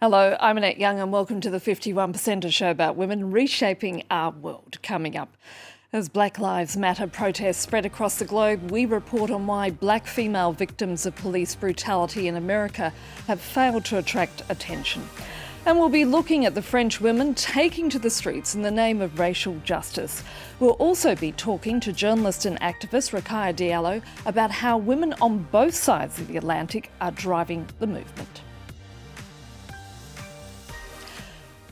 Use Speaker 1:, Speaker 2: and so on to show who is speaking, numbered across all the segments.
Speaker 1: Hello, I'm Annette Young and welcome to the 51%, a show about women reshaping our world. Coming up, as Black Lives Matter protests spread across the globe, we report on why black female victims of police brutality in America have failed to attract attention. And we'll be looking at the French women taking to the streets in the name of racial justice. We'll also be talking to journalist and activist Rokhaya Diallo about how women on both sides of the Atlantic are driving the movement.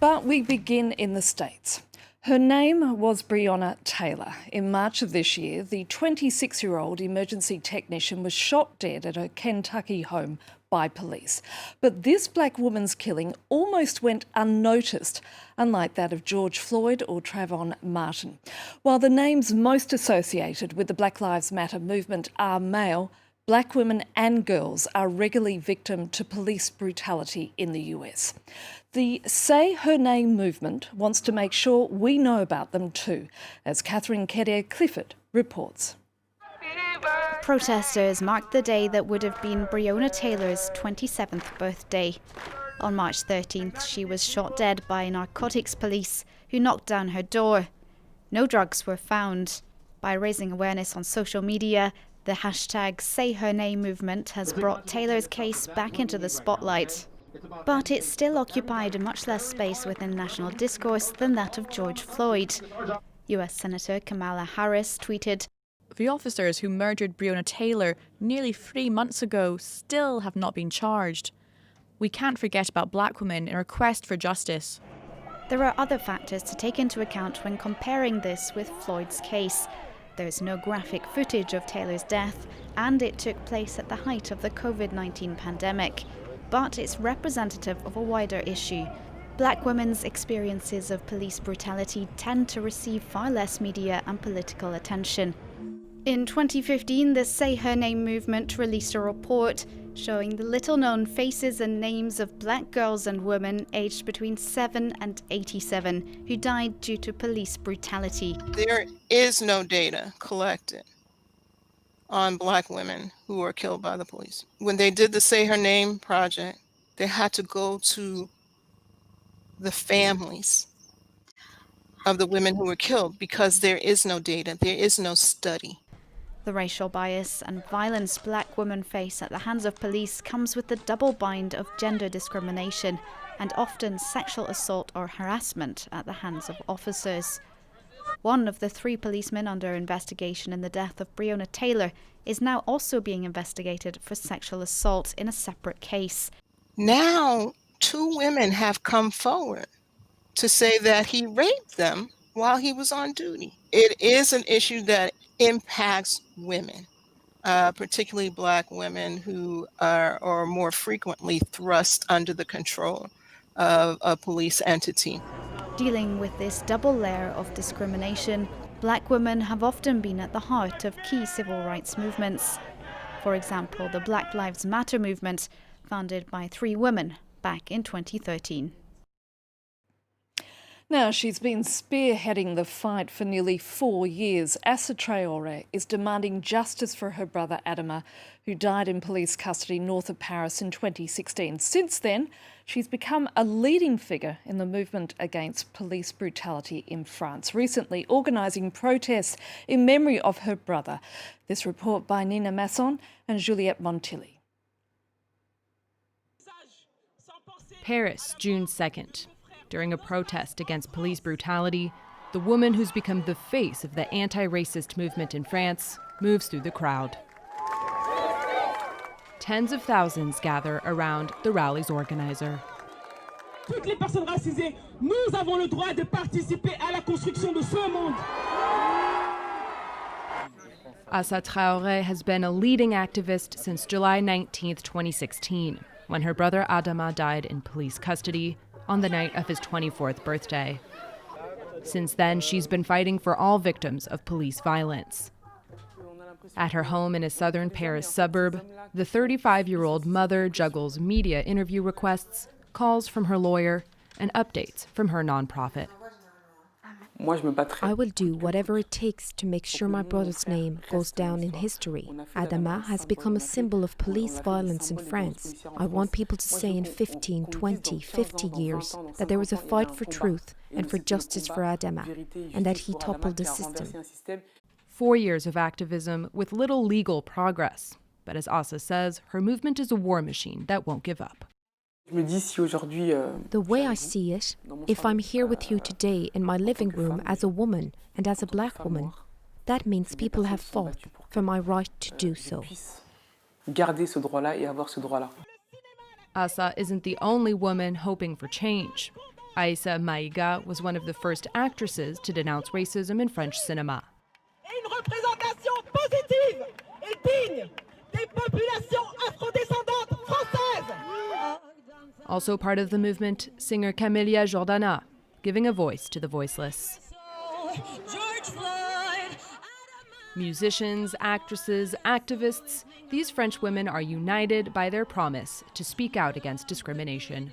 Speaker 1: But we begin in the States. Her name was Breonna Taylor. In March of this year, the 26-year-old emergency technician was shot dead at her Kentucky home by police. But this black woman's killing almost went unnoticed, unlike that of George Floyd or Trayvon Martin. While the names most associated with the Black Lives Matter movement are male, black women and girls are regularly victim to police brutality in the US. The Say Her Name movement wants to make sure we know about them too, as Catherine Kedir-Clifford reports.
Speaker 2: Protesters marked the day that would have been Breonna Taylor's 27th birthday. On March 13th, she was shot dead by narcotics police who knocked down her door. No drugs were found. By raising awareness on social media, the hashtag Say Her Name movement has brought Taylor's case back into the spotlight. But it still occupied much less space within national discourse than that of George Floyd. US Senator Kamala Harris tweeted,
Speaker 3: "The officers who murdered Breonna Taylor nearly 3 months ago still have not been charged. We can't forget about black women in our quest for justice."
Speaker 2: There are other factors to take into account when comparing this with Floyd's case. There's no graphic footage of Taylor's death, and it took place at the height of the COVID-19 pandemic. But it's representative of a wider issue. Black women's experiences of police brutality tend to receive far less media and political attention. In 2015, the Say Her Name movement released a report showing the little-known faces and names of black girls and women aged between 7 and 87 who died due to police brutality.
Speaker 4: There is no data collected on black women who were killed by the police. When they did the Say Her Name project, they had to go to the families of the women who were killed because there is no data, there is no study.
Speaker 2: The racial bias and violence black women face at the hands of police comes with the double bind of gender discrimination and often sexual assault or harassment at the hands of officers. One of the 3 policemen under investigation in the death of Breonna Taylor is now also being investigated for sexual assault in a separate case.
Speaker 4: Now, 2 women have come forward to say that he raped them while he was on duty. It is an issue that impacts women, particularly black women who are more frequently thrust under the control of a police entity.
Speaker 2: Dealing with this double layer of discrimination, black women have often been at the heart of key civil rights movements. For example, the Black Lives Matter movement, founded by 3 women back in 2013.
Speaker 1: Now, she's been spearheading the fight for nearly 4 years. Assa Traoré is demanding justice for her brother Adama, who died in police custody north of Paris in 2016. Since then, she's become a leading figure in the movement against police brutality in France, recently organising protests in memory of her brother. This report by Nina Masson and Juliette Montilly.
Speaker 5: Paris, June 2nd. During a protest against police brutality, the woman who's become the face of the anti-racist movement in France moves through the crowd. Tens of thousands gather around the rally's organizer.
Speaker 6: Toutes les personnes racisées, nous avons le droit de participer à la construction de ce monde.
Speaker 5: Assa Traoré has been a leading activist since July 19, 2016, when her brother Adama died in police custody on the night of his 24th birthday. Since then, she's been fighting for all victims of police violence. At her home in a southern Paris suburb, the 35-year-old mother juggles media interview requests, calls from her lawyer, and updates from her nonprofit.
Speaker 7: I will do whatever it takes to make sure my brother's name goes down in history. Adama has become a symbol of police violence in France. I want people to say in 15, 20, 50 years that there was a fight for truth and for justice for Adama, and that he toppled the system.
Speaker 5: 4 years of activism with little legal progress. But as Asa says, her movement is a war machine that won't give up.
Speaker 7: The way I see it, if I'm here with you today in my living room as a woman and as a black woman, that means people have fought for my right to do so.
Speaker 5: Asa isn't the only woman hoping for change. Aïssa Maïga was one of the first actresses to denounce racism in French cinema.
Speaker 6: Une représentation positive et digne des populations afrodescendantes françaises.
Speaker 5: Also part of the movement, singer Camélia Jordana, giving a voice to the voiceless. Musicians, actresses, activists, these French women are united by their promise to speak out against discrimination.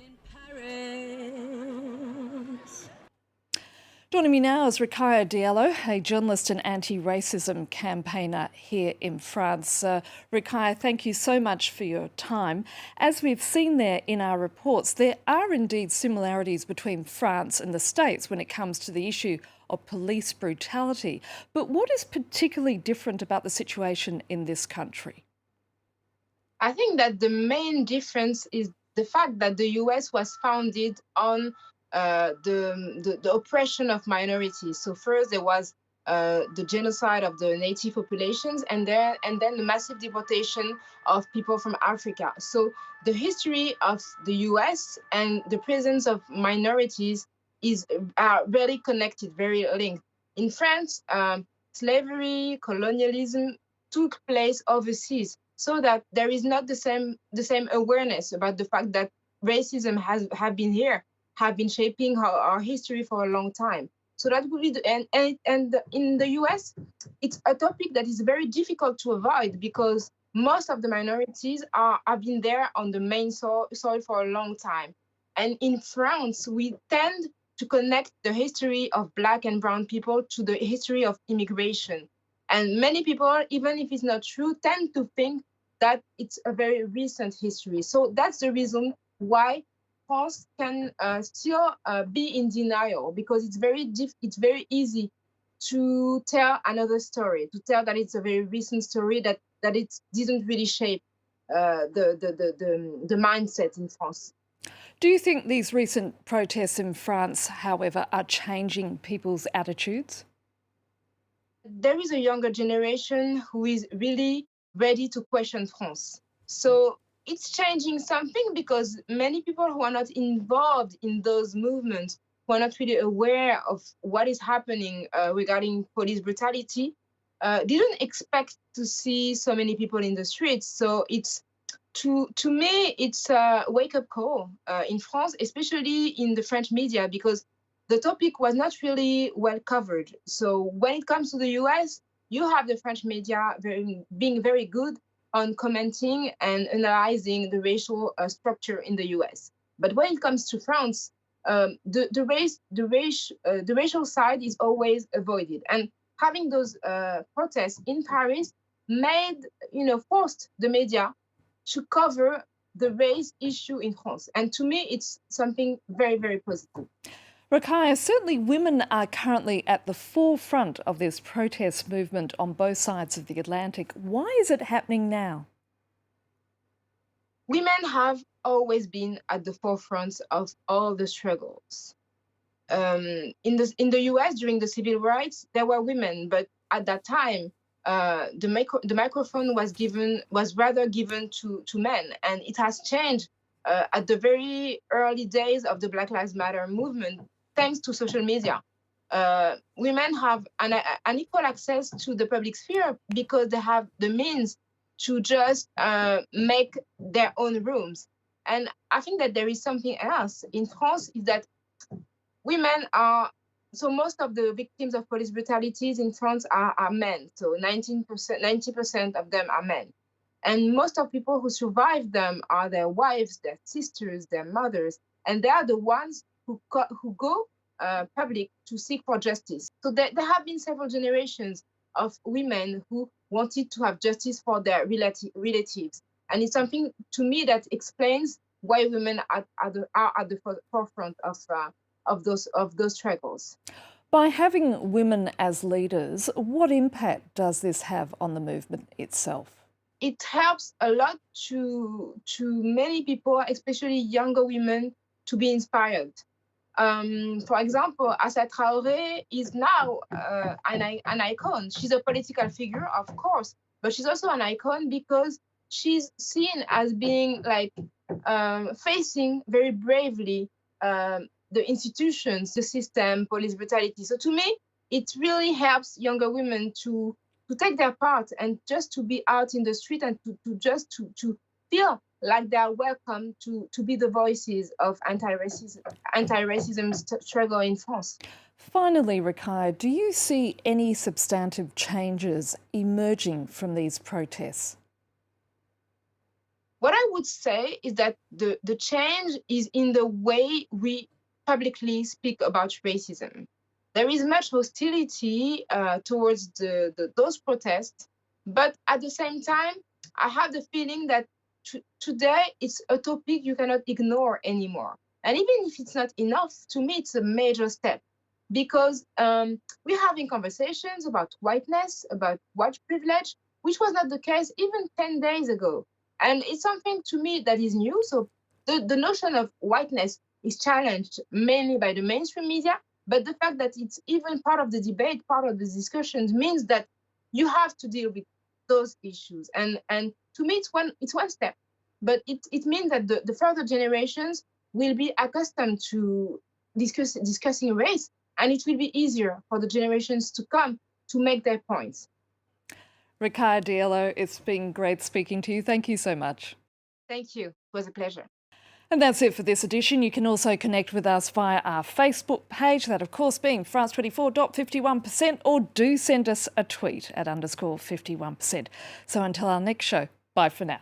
Speaker 1: Joining me now is Rokhaya Diallo, a journalist and anti-racism campaigner here in France. Rokhaya, thank you so much for your time. As we've seen there in our reports, there are indeed similarities between France and the States when it comes to the issue of police brutality. But what is particularly different about the situation in this country?
Speaker 8: I think that the main difference is the fact that the US was founded on the oppression of minorities. So first there was the genocide of the native populations, and then the massive deportation of people from Africa. So the history of the US and the presence of minorities is very connected, very linked. In France, slavery, colonialism took place overseas, so that there is not the same awareness about the fact that racism have been shaping our history for a long time. So that would be and in the US, it's a topic that is very difficult to avoid because most of the minorities have been there on the main soil for a long time. And in France, we tend to connect the history of Black and brown people to the history of immigration. And many people, even if it's not true, tend to think that it's a very recent history. So that's the reason why France can still be in denial, because it's very easy to tell another story, to tell that it's a very recent story, that it didn't really shape the mindset in France.
Speaker 1: Do you think these recent protests in France, however, are changing people's attitudes?
Speaker 8: There is a younger generation who is really ready to question France. So it's changing something because many people who are not involved in those movements, who are not really aware of what is happening regarding police brutality, didn't expect to see so many people in the streets. So it's to me, it's a wake-up call in France, especially in the French media, because the topic was not really well covered. So when it comes to the US, you have the French media being very good on commenting and analyzing the racial structure in the US. But when it comes to France, the racial side is always avoided. And having those protests in Paris forced the media to cover the race issue in France. And to me, it's something very, very positive.
Speaker 1: Rokhaya, certainly women are currently at the forefront of this protest movement on both sides of the Atlantic. Why is it happening now?
Speaker 8: Women have always been at the forefront of all the struggles. In the US, during the civil rights, there were women, but at that time, the microphone was rather given to men, and it has changed at the very early days of the Black Lives Matter movement, thanks to social media. Women have an equal access to the public sphere because they have the means to just make their own rooms. And I think that there is something else in France, is that women are, so most of the victims of police brutalities in France are men. So 90% of them are men. And most of people who survive them are their wives, their sisters, their mothers. And they are the ones who go public to seek for justice. So there have been several generations of women who wanted to have justice for their relatives. And it's something to me that explains why women are at the forefront of those struggles.
Speaker 1: By having women as leaders, what impact does this have on the movement itself?
Speaker 8: It helps a lot to many people, especially younger women, to be inspired. For example, Assa Traoré is now an icon. She's a political figure, of course, but she's also an icon because she's seen as being like facing very bravely the institutions, the system, police brutality. So to me, it really helps younger women to take their part and just to be out in the street and to feel like they are welcome to be the voices of anti-racism struggle in France.
Speaker 1: Finally, Rokhaya, do you see any substantive changes emerging from these protests?
Speaker 8: What I would say is that the change is in the way we publicly speak about racism. There is much hostility towards those protests, but at the same time, I have the feeling that today it's a topic you cannot ignore anymore. And even if it's not enough, to me, it's a major step because we're having conversations about whiteness, about white privilege, which was not the case even 10 days ago. And it's something to me that is new. So the notion of whiteness is challenged mainly by the mainstream media, but the fact that it's even part of the debate, part of the discussions means that you have to deal with those issues. And to me, it's one step, but it means that the further generations will be accustomed to discussing race, and it will be easier for the generations to come to make their points.
Speaker 1: Rokhaya Diallo, it's been great speaking to you. Thank you so much.
Speaker 8: Thank you. It was a pleasure.
Speaker 1: And that's it for this edition. You can also connect with us via our Facebook page, that of course being France24.51%, or do send us a tweet at _51%. So until our next show, bye for now.